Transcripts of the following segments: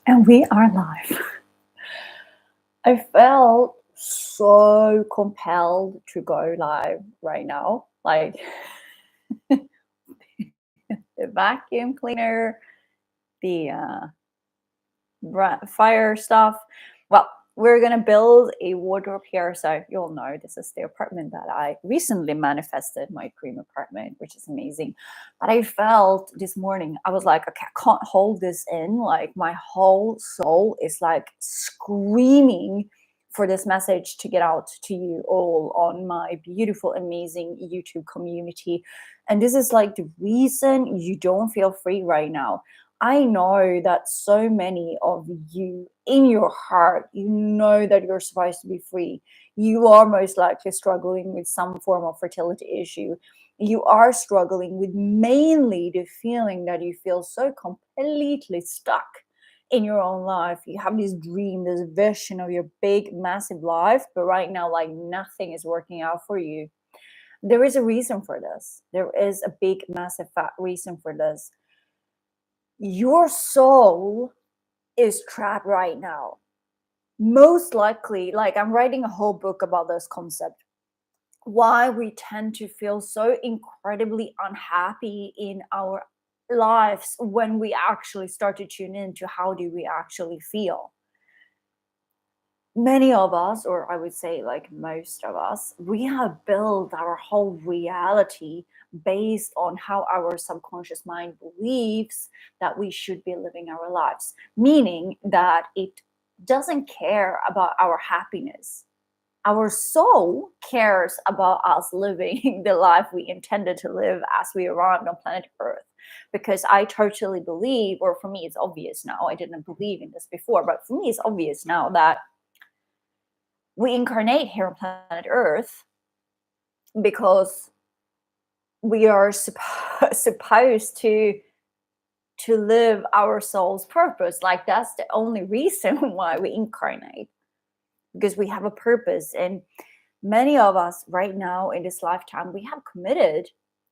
And we are live. I felt so compelled to go live right now. Like the vacuum cleaner, the fire stuff. Well, we're gonna build a wardrobe here, so you'll know this is the apartment that I recently manifested, my dream apartment, which is amazing. But I felt this morning, I was like, okay, I can't hold this in. Like my whole soul is like screaming for this message to get out to you all on my beautiful, amazing YouTube community. And this is like the reason you don't feel free right now. I know that so many of you in your heart, you know that you're supposed to be free. You are most likely struggling with some form of fertility issue. You are struggling with mainly the feeling that you feel so completely stuck in your own life. You have this dream, this vision of your big, massive life, but right now, like nothing is working out for you. There is a reason for this. There is a big, massive, fat reason for this. Your soul is trapped right now. Most likely, like I'm writing a whole book about this concept. Why we tend to feel so incredibly unhappy in our lives when we actually start to tune into how do we actually feel. Many of us, or I would say like most of us, we have built our whole reality based on how our subconscious mind believes that we should be living our lives, meaning that it doesn't care about our happiness. Our soul cares about us living the life we intended to live as we arrived on planet Earth. Because I totally believe, or for me, it's obvious now, I didn't believe in this before, but for me, it's obvious now that we incarnate here on planet Earth because we are supposed to live our soul's purpose. Like that's the only reason why we incarnate, because we have a purpose. And many of us right now in this lifetime, we have committed,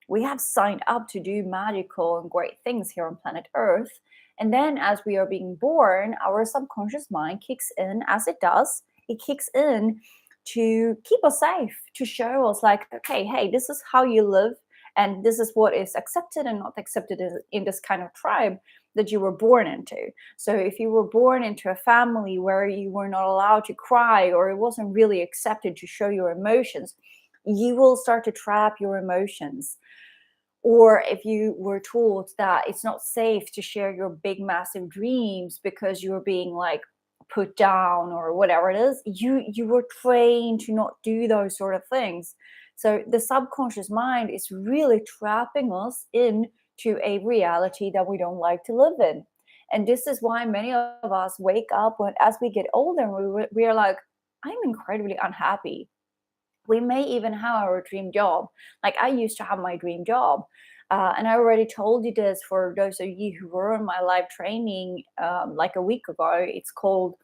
we have signed up to do magical and great things here on planet Earth. And then as we are being born, our subconscious mind kicks in, as it does. It kicks in to keep us safe, to show us like, okay, hey, this is how you live, and this is what is accepted and not accepted in this kind of tribe that you were born into. So if you were born into a family where you were not allowed to cry, or it wasn't really accepted to show your emotions, you will start to trap your emotions. Or if you were told that it's not safe to share your big massive dreams because you're being like put down or whatever it is, you were trained to not do those sort of things. So the subconscious mind is really trapping us into a reality that we don't like to live in. And this is why many of us wake up when, as we get older, and we are like, I'm incredibly unhappy. We may even have our dream job. Like I used to have my dream job. And I already told you this for those of you who were on my live training like a week ago. It's called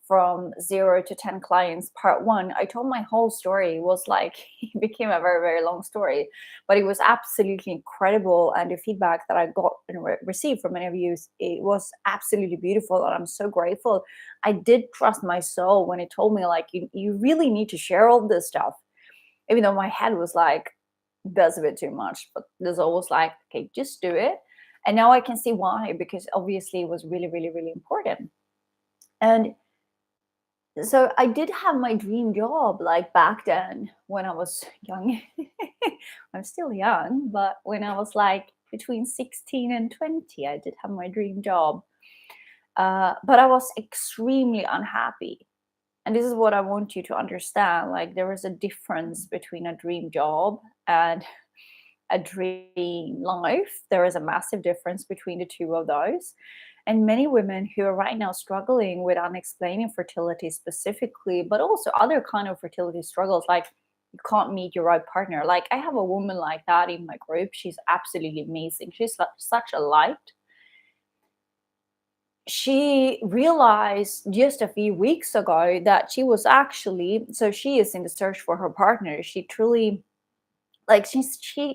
From 0 to 10 Clients Part 1. I told my whole story. It was like, it became a very, very long story, but it was absolutely incredible. And the feedback that I got and received from many of you, it was absolutely beautiful. And I'm so grateful. I did trust my soul when it told me like, you really need to share all this stuff. Even though my head was like, that's a bit too much, but there's always like, okay, just do it. And now I can see why, because obviously it was really, really, really important. And so I did have my dream job like back then when I was young. I'm still young, but when I was like between 16 and 20, I did have my dream job. But I was extremely unhappy. And this is what I want you to understand. Like there is a difference between a dream job and a dream life. There is a massive difference between the two of those. And many women who are right now struggling with unexplained infertility specifically, but also other kind of fertility struggles, like you can't meet your right partner. Like I have a woman like that in my group. She's absolutely amazing. She's such a light. She realized just a few weeks ago that she was actually, so she is in the search for her partner. She truly like she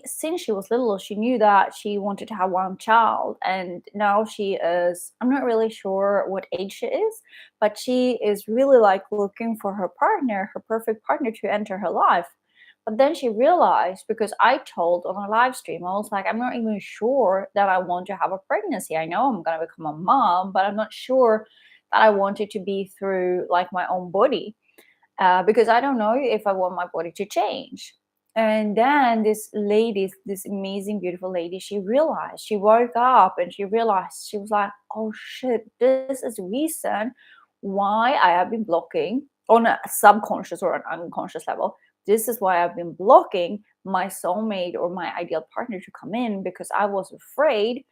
since she was little, she knew that she wanted to have one child, and now she is, I'm not really sure what age she is, but she is really like looking for her partner, her perfect partner to enter her life. But then she realized, because I told on a live stream, I was like, I'm not even sure that I want to have a pregnancy. I know I'm going to become a mom, but I'm not sure that I want it to be through like my own body, because I don't know if I want my body to change. And then this lady, this amazing, beautiful lady, she realized, she woke up and she realized, she was like, oh shit, this is the reason why I have been blocking on a subconscious or an unconscious level. This is why I've been blocking my soulmate or my ideal partner to come in, because I was afraid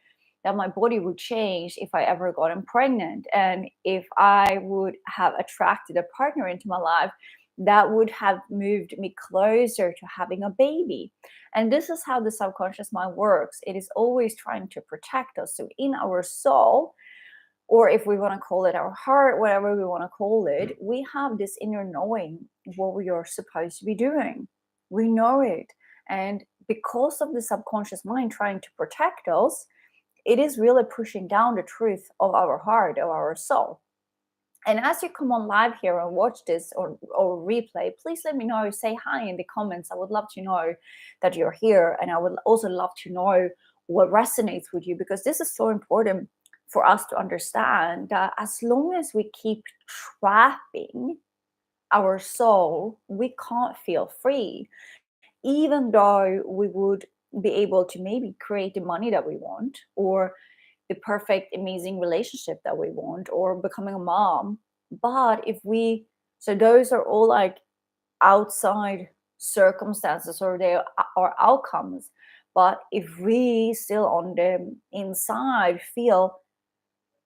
that my body would change if I ever gotten pregnant. And if I would have attracted a partner into my life, that would have moved me closer to having a baby. And this is how the subconscious mind works. It is always trying to protect us. So in our soul, or if we want to call it our heart, whatever we want to call it, we have this inner knowing what we are supposed to be doing. We know it. And because of the subconscious mind trying to protect us, it is really pushing down the truth of our heart, of our soul. And as you come on live here and watch this or replay, please let me know. Say hi in the comments. I would love to know that you're here. And I would also love to know what resonates with you, because this is so important for us to understand that as long as we keep trapping our soul, we can't feel free, even though we would be able to maybe create the money that we want, or the perfect, amazing relationship that we want, or becoming a mom. But if we, so those are all like outside circumstances, or they are outcomes. But if we still on the inside feel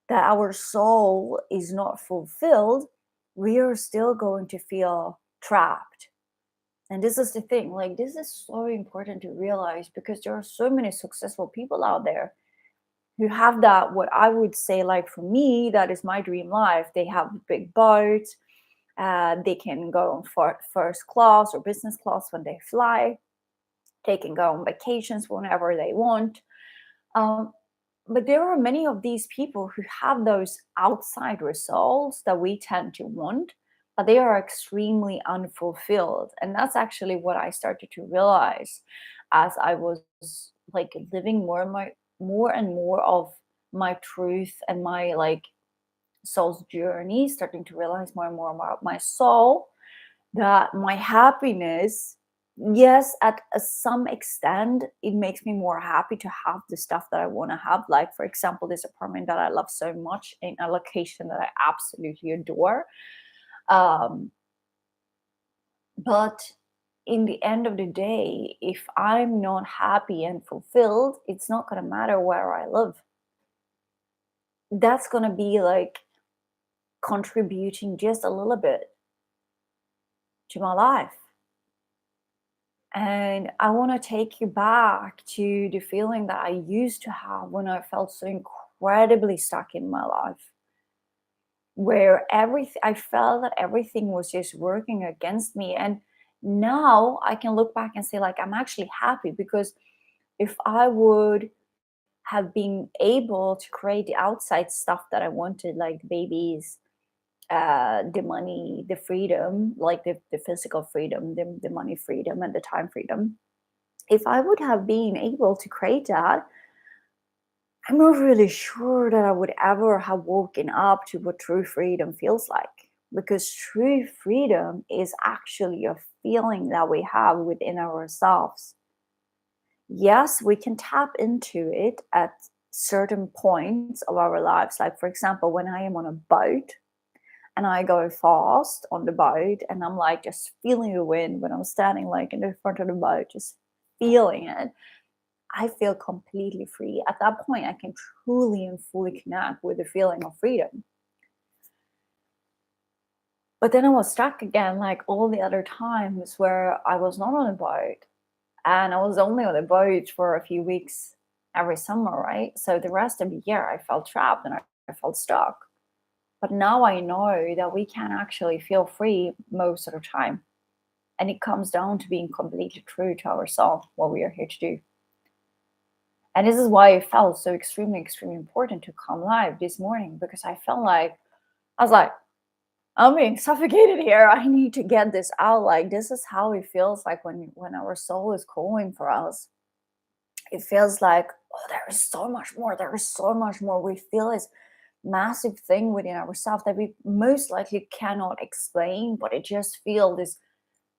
that our soul is not fulfilled, we are still going to feel trapped. And this is the thing, like, this is so important to realize, because there are so many successful people out there who have that, what I would say, like for me, that is my dream life. They have big boats, they can go on first class or business class when they fly, they can go on vacations whenever they want. Um, but there are many of these people who have those outside results that we tend to want, but they are extremely unfulfilled. And that's actually what I started to realize as I was like living more and more of my truth and my like soul's journey, starting to realize more and more about my soul, that my happiness, yes, at some extent it makes me more happy to have the stuff that I want to have, like for example this apartment that I love so much in a location that I absolutely adore. um, but in the end of the day, if I'm not happy and fulfilled, it's not going to matter where I live. That's going to be like contributing just a little bit to my life. And I want to take you back to the feeling that I used to have when I felt so incredibly stuck in my life, where everything, I felt that everything was just working against me. And now I can look back and say, like, I'm actually happy, because if I would have been able to create the outside stuff that I wanted, like babies, the money, the freedom, like the physical freedom, the money freedom, and the time freedom. If I would have been able to create that, I'm not really sure that I would ever have woken up to what true freedom feels like. Because true freedom is actually a feeling that we have within ourselves. Yes, we can tap into it at certain points of our lives. Like, for example, when I am on a boat and I go fast on the boat and I'm like just feeling the wind when I'm standing like in the front of the boat, just feeling it, I feel completely free. At that point, I can truly and fully connect with the feeling of freedom. But then I was stuck again, like all the other times where I was not on a boat, and I was only on a boat for a few weeks every summer, right? So the rest of the year, I felt trapped and I felt stuck. But now I know that we can actually feel free most of the time. And it comes down to being completely true to ourselves, what we are here to do. And this is why it felt so extremely, extremely important to come live this morning, because I felt like, I was like, I'm being suffocated here. I need to get this out. Like, this is how it feels like when our soul is calling for us. It feels like, oh, there is so much more. There is so much more. We feel this massive thing within ourselves that we most likely cannot explain, but it just feels this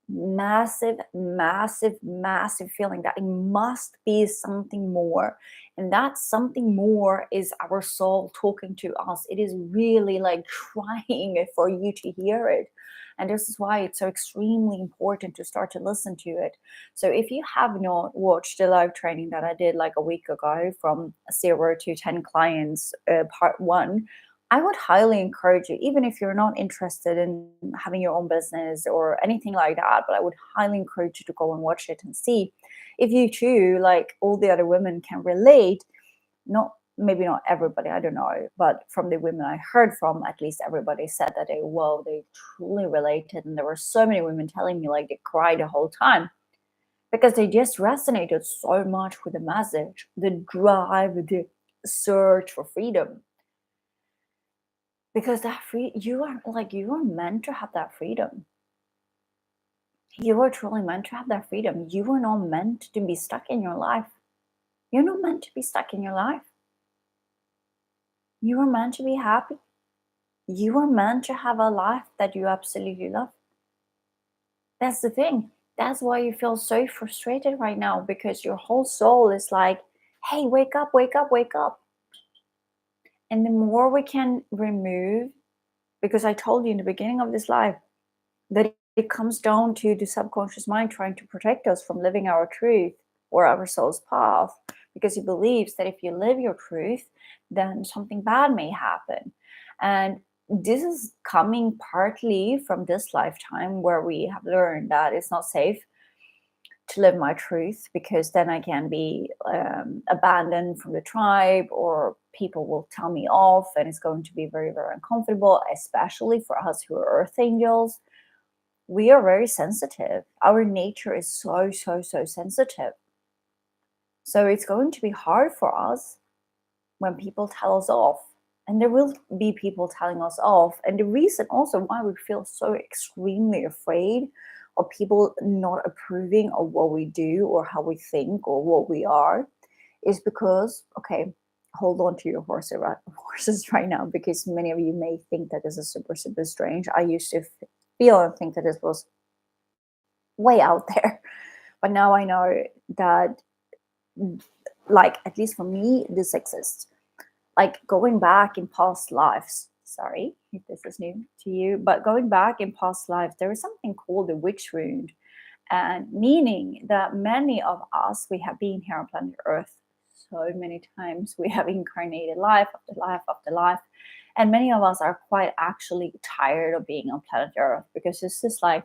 massive, massive, massive feeling that it must be something more. And that something more is our soul talking to us. It is really like trying for you to hear it. And this is why it's so extremely important to start to listen to it. So if you have not watched the live training that I did like a week ago from 0 to 10 clients, part 1, I would highly encourage you, even if you're not interested in having your own business or anything like that, but I would highly encourage you to go and watch it and see if you too, like all the other women, can relate. Not maybe not everybody, I don't know, but from the women I heard from, at least everybody said that they truly related. And there were so many women telling me like they cried the whole time because they just resonated so much with the message, the drive, the search for freedom. Because you are meant to have that freedom. You are truly meant to have that freedom. You are not meant to be stuck in your life. You're not meant to be stuck in your life. You are meant to be happy. You are meant to have a life that you absolutely love. That's the thing. That's why you feel so frustrated right now, because your whole soul is like, hey, wake up, wake up, wake up. And the more we can remove, because I told you in the beginning of this life that it comes down to the subconscious mind trying to protect us from living our truth or our soul's path, because it believes that if you live your truth, then something bad may happen. And this is coming partly from this lifetime, where we have learned that it's not safe to live my truth, because then I can be abandoned from the tribe, or people will tell me off, and it's going to be very, very uncomfortable, especially for us who are earth angels. We are very sensitive. Our nature is so, so, so sensitive. So it's going to be hard for us when people tell us off. And there will be people telling us off. And the reason also why we feel so extremely afraid of people not approving of what we do or how we think or what we are is because, okay, hold on to your horses right now, because many of you may think that this is super, super strange. I used to feel and think that this was way out there. But now I know that, like, at least for me, this exists. Like going back in past lives, sorry if this is new to you, but going back in past lives, there is something called the witch wound. And meaning that many of us, we have been here on planet Earth so many times. We have incarnated life after life after life. And many of us are quite actually tired of being on planet Earth, because it's just like,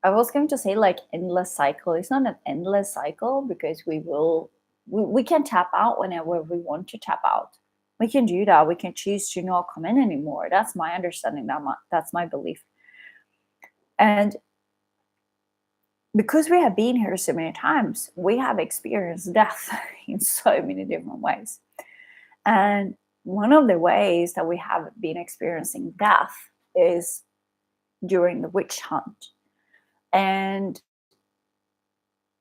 I was going to say like endless cycle. It's not an endless cycle, because we can tap out whenever we want to tap out. We can do that. We can choose to not come in anymore. That's my understanding. That's my belief. And because we have been here so many times, we have experienced death in so many different ways. And one of the ways that we have been experiencing death is during the witch hunt. And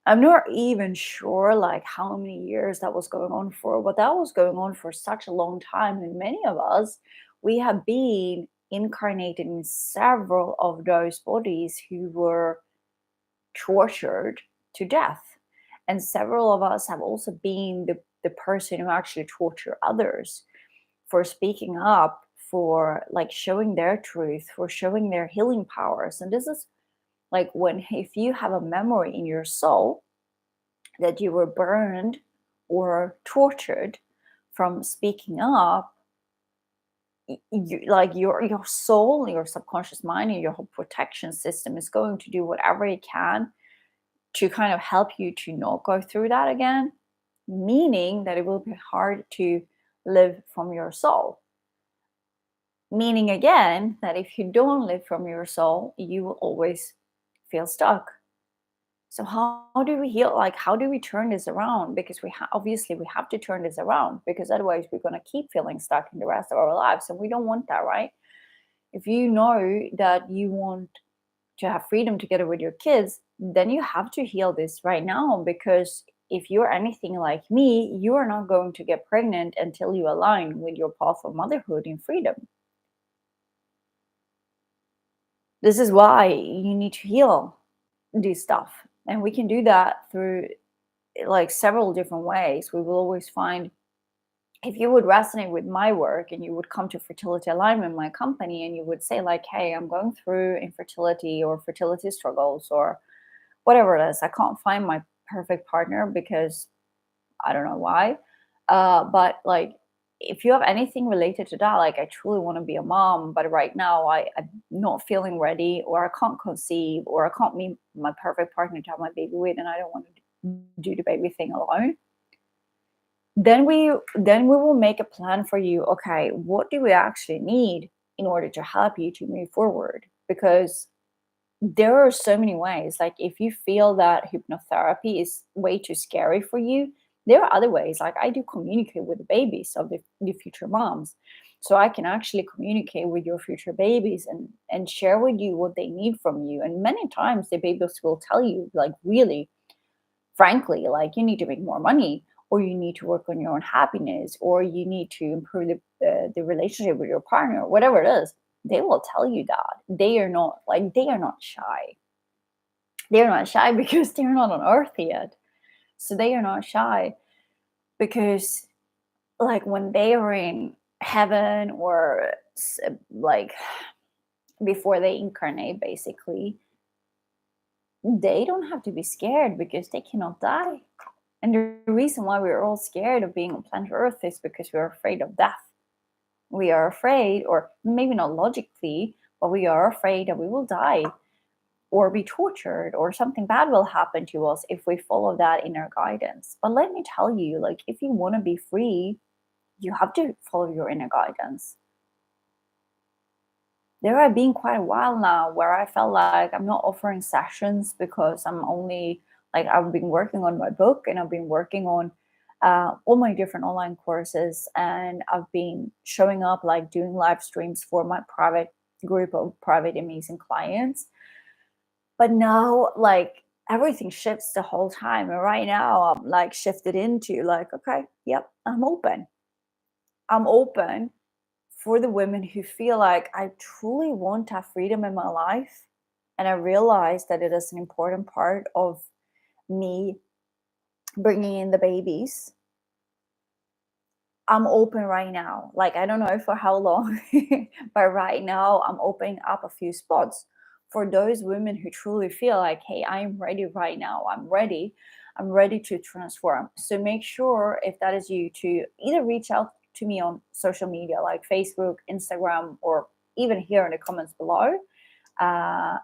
I'm not even sure like how many years that was going on for, but that was going on for such a long time. And many of us, we have been incarnated in several of those bodies who were tortured to death. And several of us have also been the person who actually tortured others for speaking up, for like showing their truth, for showing their healing powers. And this is like if you have a memory in your soul that you were burned or tortured from speaking up, your soul, your subconscious mind, and your whole protection system is going to do whatever it can to kind of help you to not go through that again, meaning that it will be hard to live from your soul. Meaning again that if you don't live from your soul, you will always feel stuck. So how do we heal? Like, how do we turn this around? Because obviously we have to turn this around, because otherwise we're going to keep feeling stuck in the rest of our lives, and we don't want that, right? If you know that you want to have freedom together with your kids, then you have to heal this right now. Because if you're anything like me, you are not going to get pregnant until you align with your path of motherhood in freedom. This is why you need to heal this stuff. And we can do that through like several different ways. We will always find, if you would resonate with my work and you would come to Fertility Alignment, my company, and you would say like, hey, I'm going through infertility or fertility struggles or whatever it is, I can't find my perfect partner because I don't know why. But like, if you have anything related to that, like I truly want to be a mom, but right now I'm not feeling ready, or I can't conceive, or I can't meet my perfect partner to have my baby with, and I don't want to do the baby thing alone. Then we will make a plan for you. Okay, what do we actually need in order to help you to move forward? Because there are so many ways. Like, if you feel that hypnotherapy is way too scary for you, there are other ways. Like, I do communicate with the babies of the future moms, so I can actually communicate with your future babies and share with you what they need from you. And many times the babies will tell you, like, really frankly, like, you need to make more money, or you need to work on your own happiness, or you need to improve the relationship with your partner, whatever it is. They will tell you that. They are not shy. They're not shy because they're not on earth yet. So they are not shy because, like, when they are in heaven, or like before they incarnate, basically, they don't have to be scared because they cannot die. And the reason why we're all scared of being on planet Earth is because we're afraid of death. We are afraid, or maybe not logically, but we are afraid that we will die or be tortured, or something bad will happen to us if we follow that inner guidance. But let me tell you, like, if you want to be free, you have to follow your inner guidance. There have been quite a while now where I felt like I'm not offering sessions because I'm only, like, I've been working on my book, and I've been working on all my different online courses, and I've been showing up, like doing live streams for my private group of private amazing clients. But now, like, everything shifts the whole time. And right now I'm like shifted into like, okay, yep, I'm open for the women who feel like, I truly want to have freedom in my life. And I realize that it is an important part of me bringing in the babies. I'm open right now. Like, I don't know for how long, but right now I'm opening up a few spots for those women who truly feel like, hey, I'm ready right now. I'm ready. I'm ready to transform. So make sure, if that is you, to either reach out to me on social media like Facebook, Instagram, or even here in the comments below. Uh,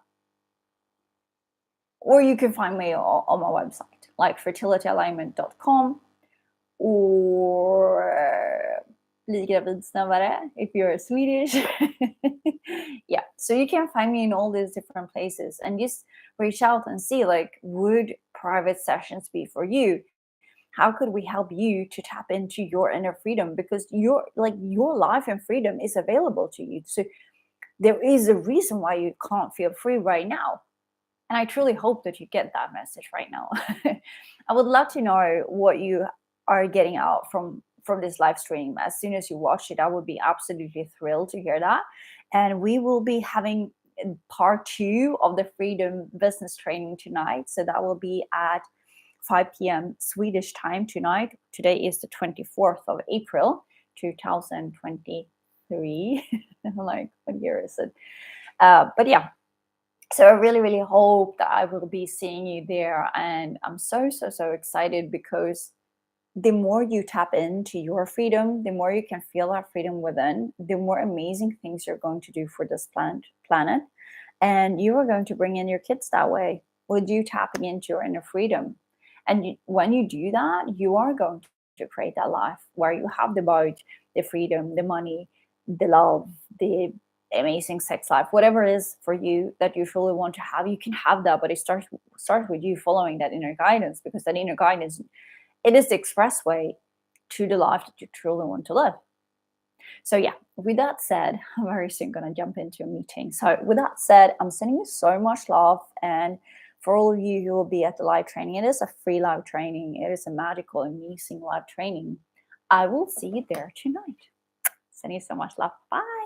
or you can find me on my website, like fertilityalignment.com, or bli gravid snabbare if you're Swedish. Yeah, so you can find me in all these different places, and just reach out and see, like, would private sessions be for you? How could we help you to tap into your inner freedom? Because your life and freedom is available to you. So there is a reason why you can't feel free right now. And I truly hope that you get that message right now. I would love to know what you are getting out from this live stream. As soon as you watch it, I would be absolutely thrilled to hear that. And we will be having part 2 of the Freedom Business Training tonight. So that will be at 5 p.m. Swedish time tonight. Today is the 24th of April, 2023. Like, what year is it? But yeah, so I really, really hope that I will be seeing you there. And I'm so, so, so excited, because the more you tap into your freedom, the more you can feel that freedom within, the more amazing things you're going to do for this planet. And you are going to bring in your kids that way, with you tapping into your inner freedom. And when you do that, you are going to create that life where you have the boat, the freedom, the money, the love, the amazing sex life, whatever it is for you that you truly want to have, you can have that. But it starts with you following that inner guidance, because that inner guidance, it is the expressway to the life that you truly want to live. So yeah, with that said, I'm very soon going to jump into a meeting. So with that said, I'm sending you so much love. And for all of you who will be at the live training, it is a free live training. It is a magical, amazing live training. I will see you there tonight. Sending you so much love. Bye.